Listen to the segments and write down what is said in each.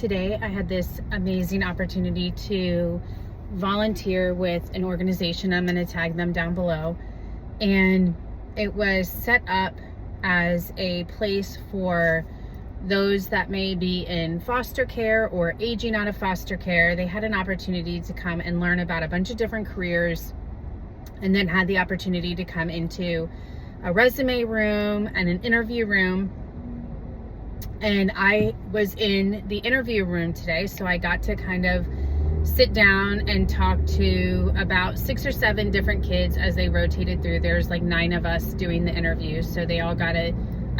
today I had this amazing opportunity to volunteer with an organization. I'm going to tag them down below. And it was set up as a place for those that may be in foster care or aging out of foster care. They had an opportunity to come and learn about a bunch of different careers, and then had the opportunity to come into a resume room and an interview room. And I was in the interview room today, so I got to kind of sit down and talk to about 6 or 7 different kids as they rotated through. There's like 9 of us doing the interviews, so they all got a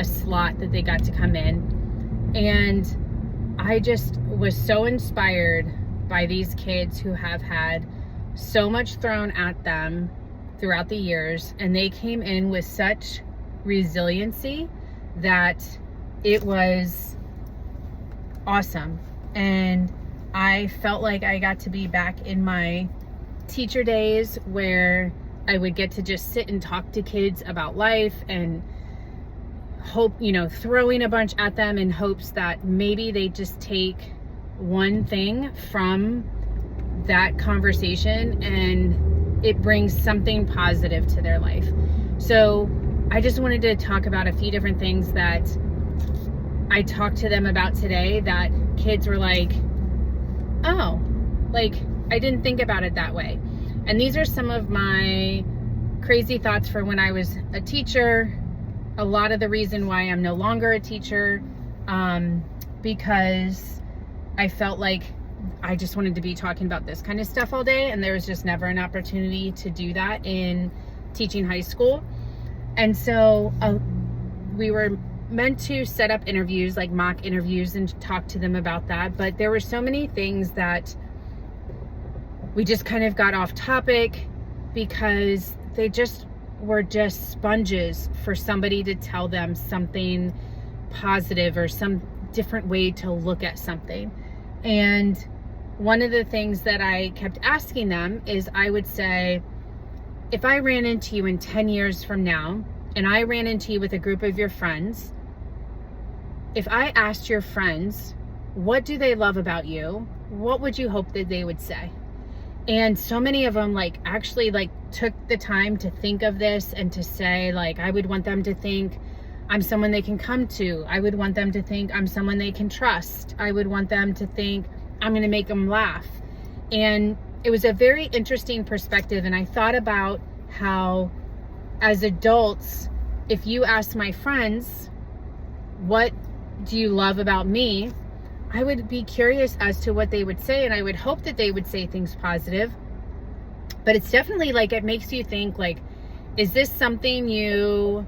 slot that they got to come in. And I just was so inspired by these kids who have had so much thrown at them throughout the years, and they came in with such resiliency that it was awesome. And I felt like I got to be back in my teacher days, where I would get to just sit and talk to kids about life and hope, throwing a bunch at them in hopes that maybe they just take one thing from that conversation and it brings something positive to their life. So I just wanted to talk about a few different things that I talked to them about today that kids were like, oh, like I didn't think about it that way. And these are some of my crazy thoughts for when I was a teacher. A lot of the reason why I'm no longer a teacher, because I felt like I just wanted to be talking about this kind of stuff all day, and there was just never an opportunity to do that in teaching high school. And so we were meant to set up interviews, like mock interviews, and talk to them about that. But there were so many things that we just kind of got off topic because they just were just sponges for somebody to tell them something positive or some different way to look at something. And one of the things that I kept asking them is, I would say, if I ran into you in 10 years from now, and I ran into you with a group of your friends, if I asked your friends, what do they love about you? What would you hope that they would say? And so many of them actually took the time to think of this and to say, I would want them to think I'm someone they can come to. I would want them to think I'm someone they can trust. I would want them to think I'm going to make them laugh. And it was a very interesting perspective. And I thought about how, as adults, if you ask my friends, what do you love about me? I would be curious as to what they would say, and I would hope that they would say things positive. But it's definitely it makes you think, is this something you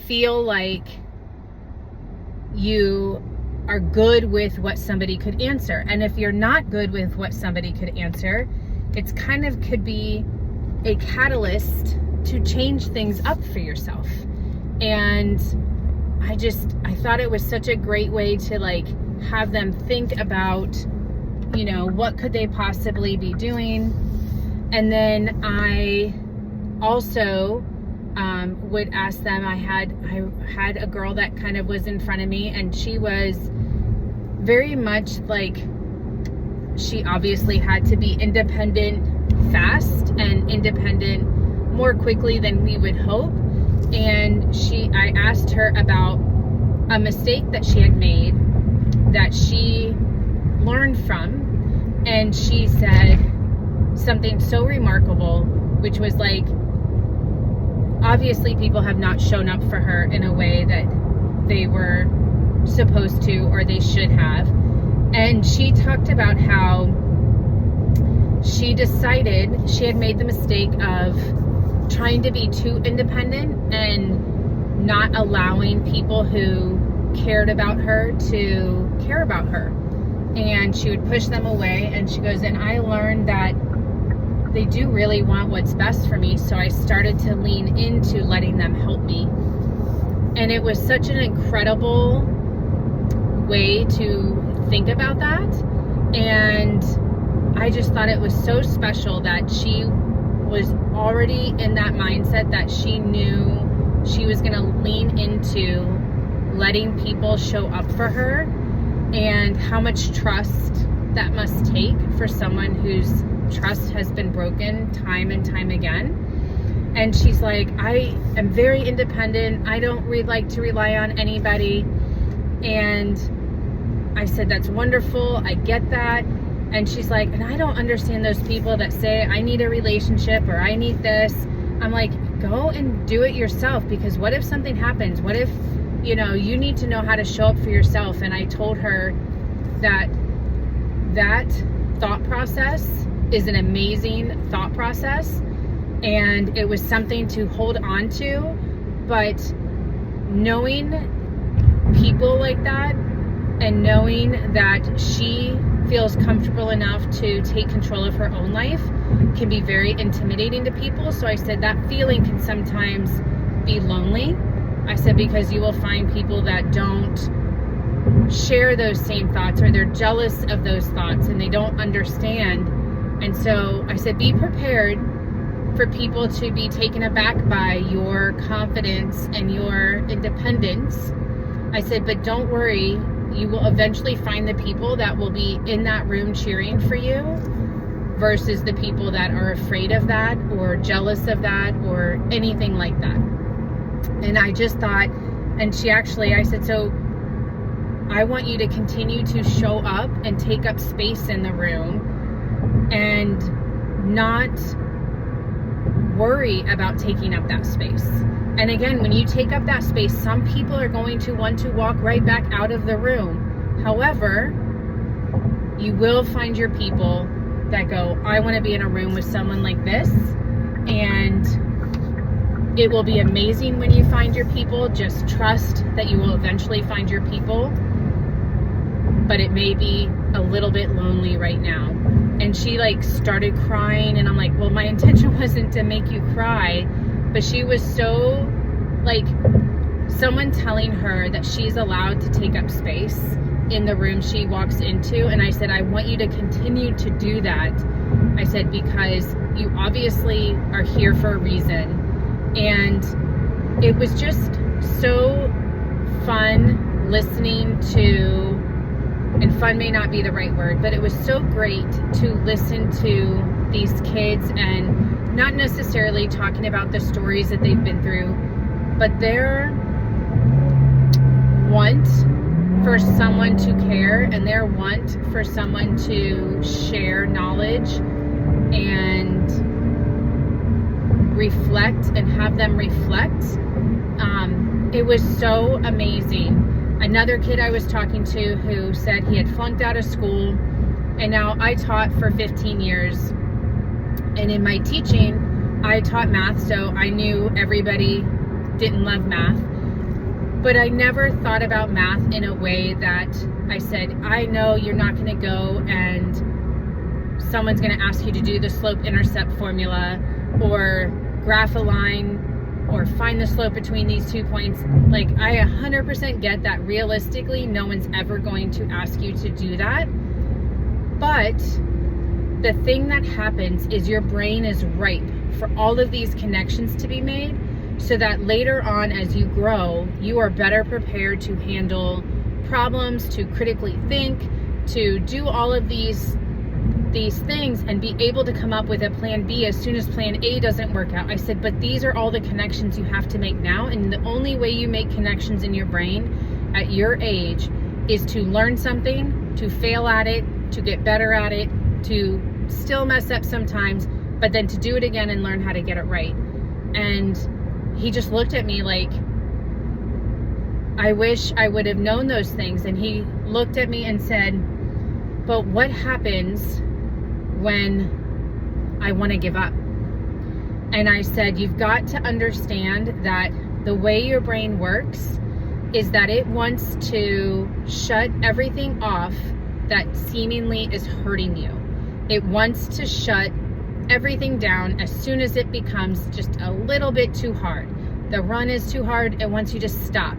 feel like you are good with what somebody could answer? And if you're not good with what somebody could answer, it's kind of could be a catalyst to change things up for yourself. And I thought it was such a great way to have them think about, what could they possibly be doing. And then I also would ask them, I had a girl that kind of was in front of me, and she was very much she obviously had to be independent fast and independent more quickly than we would hope. And I asked her about a mistake that she had made that she learned from, and she said something so remarkable, which was obviously people have not shown up for her in a way that they were supposed to or they should have. And she talked about how she decided she had made the mistake of trying to be too independent and not allowing people who cared about her to care about her. And she would push them away, and she goes, and I learned that they do really want what's best for me, so I started to lean into letting them help me. And it was such an incredible way to think about that. And I just thought it was so special that she was already in that mindset that she knew she was going to lean into letting people show up for her and how much trust that must take for someone whose trust has been broken time and time again. And she's like, I am very independent. I don't like to rely on anybody. And I said, that's wonderful. I get that. And she's like, and I don't understand those people that say, I need a relationship or I need this. I'm like, go and do it yourself, because what if something happens? What if, you need to know how to show up for yourself? And I told her that thought process is an amazing thought process, and it was something to hold on to. But knowing people like that, and knowing that she feels comfortable enough to take control of her own life, can be very intimidating to people. So I said that feeling can sometimes be lonely. I said, because you will find people that don't share those same thoughts, or they're jealous of those thoughts and they don't understand. And so I said, be prepared for people to be taken aback by your confidence and your independence. I said, but don't worry, you will eventually find the people that will be in that room cheering for you, versus the people that are afraid of that or jealous of that or anything like that. And I just thought, and I said, so I want you to continue to show up and take up space in the room and not worry about taking up that space. And again, when you take up that space, some people are going to want to walk right back out of the room. However, you will find your people that go, I want to be in a room with someone like this. And it will be amazing when you find your people. Just trust that you will eventually find your people. But it may be a little bit lonely right now. And she started crying, and I'm like, well, my intention wasn't to make you cry. But she was so someone telling her that she's allowed to take up space in the room she walks into. And I said, I want you to continue to do that. I said, because you obviously are here for a reason. And it was just so fun listening to, and fun may not be the right word, but it was so great to listen to these kids, and not necessarily talking about the stories that they've been through, but their want for someone to care, and their want for someone to share knowledge and reflect and have them reflect. It was so amazing. Another kid I was talking to who said he had flunked out of school, and now I taught for 15 years, and in my teaching I taught math, so I knew everybody didn't love math, but I never thought about math in a way that I said, I know you're not going to go and someone's going to ask you to do the slope-intercept formula or graph a line or find the slope between these 2 points. I 100% get that realistically no one's ever going to ask you to do that. But the thing that happens is your brain is ripe for all of these connections to be made, so that later on as you grow, you are better prepared to handle problems, to critically think, to do all of these things and be able to come up with a plan B as soon as plan A doesn't work out. I said, but these are all the connections you have to make now, and the only way you make connections in your brain at your age is to learn something, to fail at it, to get better at it, to still mess up sometimes, but then to do it again and learn how to get it right. And he just looked at me like, I wish I would have known those things. And he looked at me and said, but what happens when I want to give up? And I said, you've got to understand that the way your brain works is that it wants to shut everything off that seemingly is hurting you. It wants to shut everything down as soon as it becomes just a little bit too hard. The run is too hard, it wants you to stop.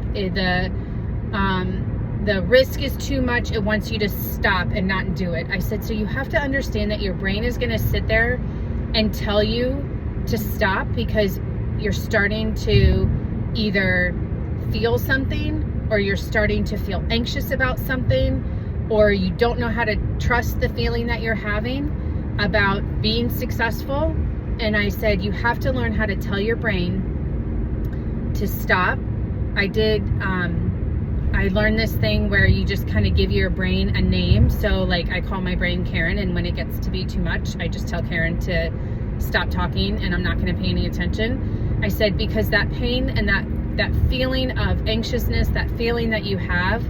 The risk is too much, it wants you to stop and not do it. I said, so you have to understand that your brain is going to sit there and tell you to stop because you're starting to either feel something or you're starting to feel anxious about something. or you don't know how to trust the feeling that you're having about being successful. And I said, you have to learn how to tell your brain to stop. I learned this thing where you just kind of give your brain a name. So like I call my brain Karen, and when it gets to be too much, I just tell Karen to stop talking and I'm not going to pay any attention. I said, because that pain and that feeling of anxiousness, that feeling that you have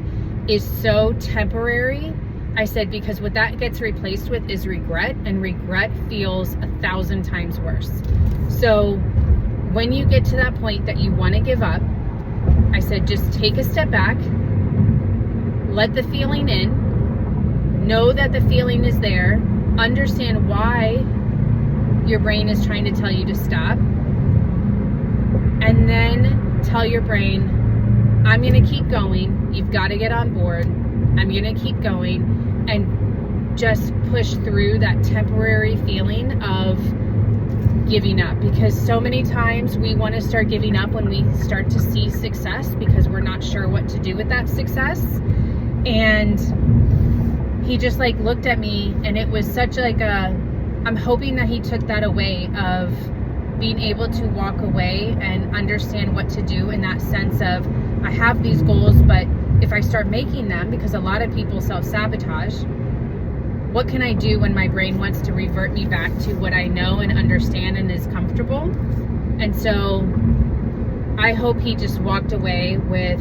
is so temporary. I said, because what that gets replaced with is regret, and regret feels 1,000 times worse. So when you get to that point that you want to give up, I said, just take a step back, let the feeling in, know that the feeling is there, understand why your brain is trying to tell you to stop, and then tell your brain, I'm going to keep going. You've got to get on board. I'm going to keep going, and just push through that temporary feeling of giving up, because so many times we want to start giving up when we start to see success because we're not sure what to do with that success. And he just like looked at me, and it was such like I'm hoping that he took that away of being able to walk away and understand what to do in that sense of, I have these goals, but if I start making them, because a lot of people self-sabotage, what can I do when my brain wants to revert me back to what I know and understand and is comfortable? And so I hope he just walked away with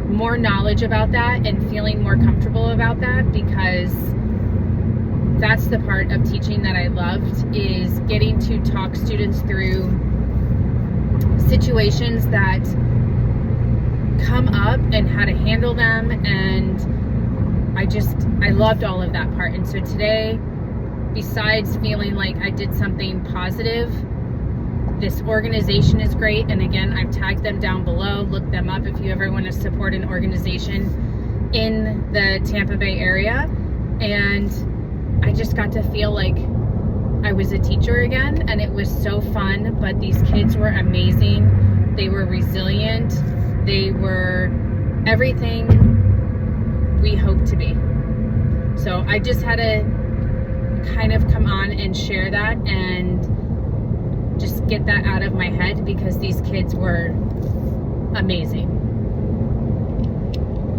more knowledge about that and feeling more comfortable about that, because that's the part of teaching that I loved, is getting to talk students through situations that come up and how to handle them. And I loved all of that part. And so today, besides feeling like I did something positive, this organization is great. And again, I've tagged them down below. Look them up if you ever want to support an organization in the Tampa Bay area. And I just got to feel like I was a teacher again, and it was so fun. But these kids were amazing. They were resilient. They were everything we hope to be. So I just had to kind of come on and share that and just get that out of my head, because these kids were amazing.